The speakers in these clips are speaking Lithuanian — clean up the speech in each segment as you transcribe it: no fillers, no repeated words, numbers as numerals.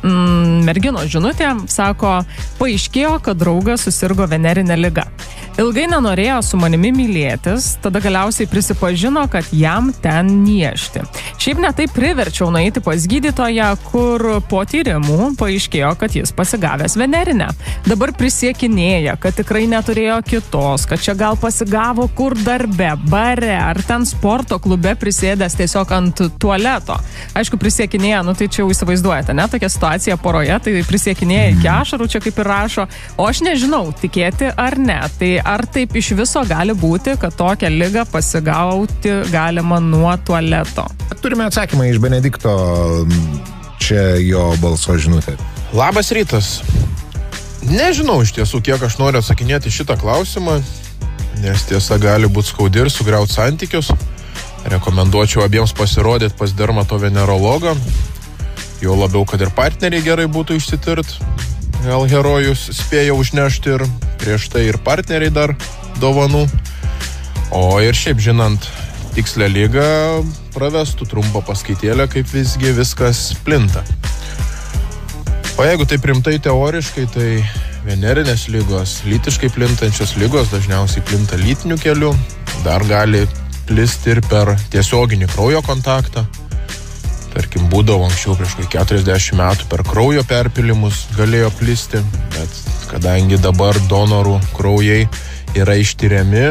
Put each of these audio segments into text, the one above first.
merginos žinutė, sako, paaiškėjo, kad draugas susirgo venerinę ligą. Ilgai nenorėjo su manimi mylėtis, tada galiausiai prisipažino, kad jam ten niešti. Šiaip netai priverčiau nueiti pas gydytoją, kur po tyrimų paaiškėjo, kad jis pasigavęs venerinę. Dabar prisiekinėja, kad tikrai neturėjo kitos, kad čia gal pasigavo kur darbe, bare ar ten sporto klube prisėdęs tiesiog ant tualeto. Aišku, prisiekinėja, tai čia jau įsivaizduojate, ne? Tokia situacija poroje, tai prisiekinėja iki ašarų, čia kaip ir rašo, o aš nežinau, tikėti ar ne. Tai ar taip iš viso gali būti, kad tokią ligą pasigauti galima nuo tualeto? Turime atsakymą iš Benedikto, čia jo balso žinutė. Labas rytas. Nežinau iš tiesų, kiek aš noriu atsakinėti šitą klausimą, nes tiesa gali būti skaudi ir sugriauti santykius. Rekomenduočiau abiems pasirodyti pas dermatovenerologą, jau labiau, kad ir partneriai gerai būtų išsitirt. Gal herojus spėjo užnešti ir prieš tai ir partneriai dar dovanų. O ir šiaip žinant tikslę lygą, pravestų trumpą paskaitėlę, kaip visgi viskas plinta. O jeigu taip rimtai teoriškai, tai venerinės lygos, lytiškai plintančios lygos dažniausiai plinta lytiniu keliu, dar gali plisti ir per tiesioginį kraujo kontaktą. Tarkim, būdavo anksčiau prieš 40 metų per kraujo perpilimus galėjo plisti, bet kadangi dabar donorų kraujai yra ištyriami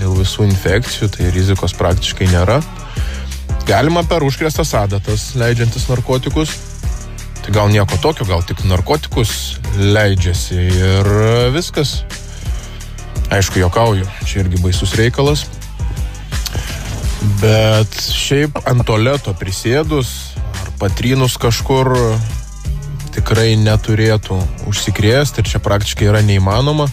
dėl visų infekcijų, tai rizikos praktiškai nėra. Galima per užkrėstas adatas, leidžiantis narkotikus. Tai gal nieko tokio, gal tik narkotikus leidžiasi ir viskas. Aišku, juokauju, čia irgi baisus reikalas. Bet šiaip ant tualeto prisėdus ar patrynus kažkur tikrai neturėtų užsikrėsti ir čia praktiškai yra neįmanoma.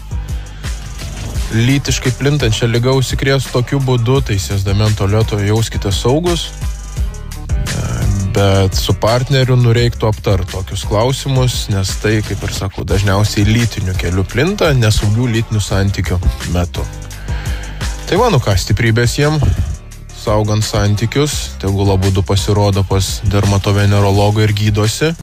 Lytiškai plintančią ligą užsikrės tokiu būdu, tai sėsdami ant tualeto jauskite saugus, bet su partneriu reiktų aptarti tokius klausimus, nes tai, kaip ir sakau, dažniausiai lytiniu keliu plinta nesaugių lytinių santykių metu. Tai ką, stiprybės jiem, saugant santykius, tegul abudu pasirodo pas dermatovenerologą ir gydosi.